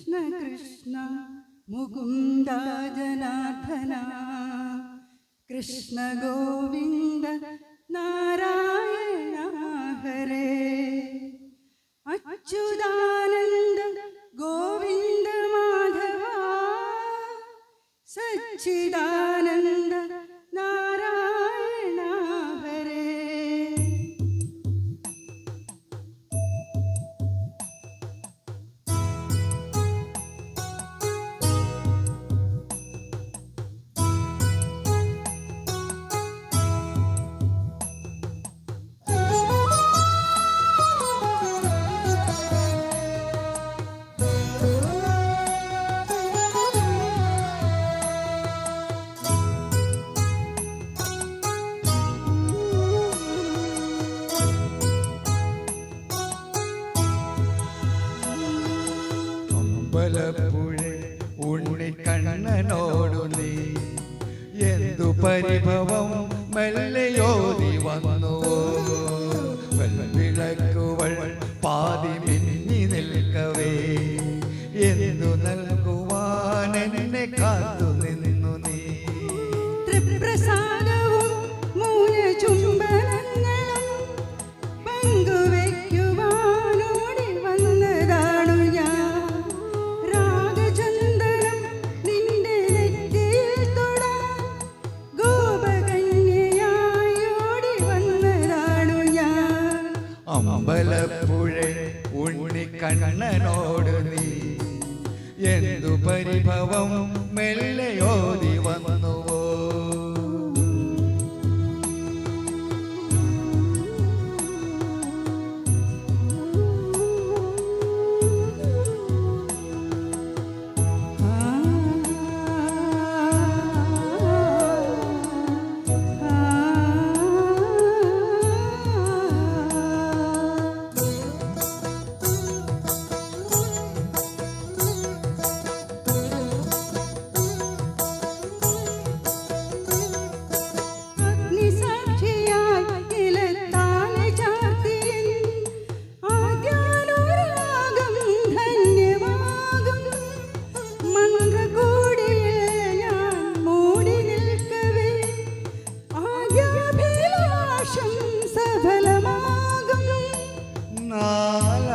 കൃഷ്ണ കൃഷ്ണ മുകുന്ദ ജനാർദ്ദന കൃഷ്ണ ഗോവിന്ദ നാരായണ ഹരേ അച്യുതാനന്ദ ഗോവിന്ദ മാധവ സച്ചിദാനന്ദ നാരായണ ഹരേ. അമ്പലപ്പുഴേ ഉണ്ണിക്കണ്ണനോടു നീ എന്തു പരിഭവം മെല്ലയോതി വന്നു. വിളക്കുവൾ പാതി മിന്നി നിൽക്കവേ എന്തു നൽകുവാൻ എന്നെ കാത്തു നിന്നു നീ. ത്രിപ്രസാദവും മൂലചുംബനങ്ങളും പങ്കുവയ്ക്കുവാനോടി വന്നതാണു ഞാൻ. രാഗചന്ദനം നിന്റെ നെറ്റിയിൽ തൊടാൻ ഗോപകന്യയായി ഓടി വന്നതാണു ഞാൻ. അമ്പലപ്പുഴേ ഉണ്ണിക്കണ്ണനോട് നീ എന്തു പരിഭവം മെല്ലയോതി വന്നുവോ.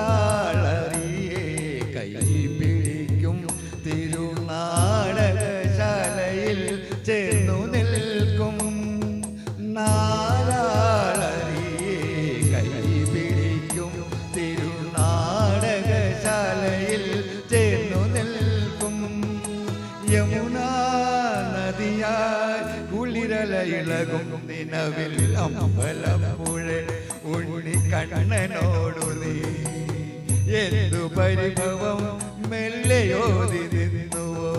നാലാളറിയെ കൈപിടിക്കും തിരുനാടകശാലയിൽ ചേർന്നു നിൽക്കും. നാലാളറിയെ കൈപിടിക്കും തിരുനാടകശാലയിൽ ചേർന്നു നിൽക്കും. യമുനാ നദിയായി കുളിരലയിളകും നിലവിൽ അമ്പലപ്പുഴേ ഉണ്ണിക്കണ്ണനോടു നീ എന്തു പരിഭവം മെല്ലയോതി നിന്നുവോ.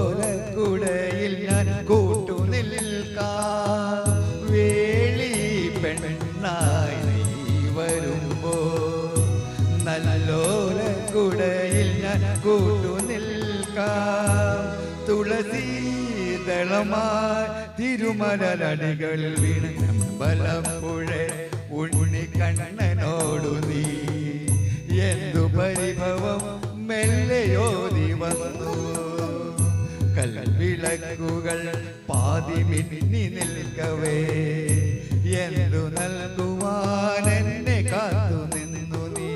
നല്ലോലക്കുടയിൽ ഞാൻ കൂട്ടു നിൽക്കാം. വേളി പെണ്ണായി നീ വരുമ്പോ നല്ലോലക്കുടയിൽ ഞാൻ കൂട്ടു നിൽക്കാം. തുളസീദളമായി തിരുമലരടികളിൽ വീണ് അമ്പലപ്പുഴേ ഉണ്ണിക്കണ്ണനോടു നീ എന്തു പരിഭവം മെല്ലയോതി വന്നു. കൽവിളക്കുകൾ പാതി മിന്നി നിൽക്കവേ എന്തു നൽകുവാൻ എന്നെ കാത്തു നിന്നു നീ.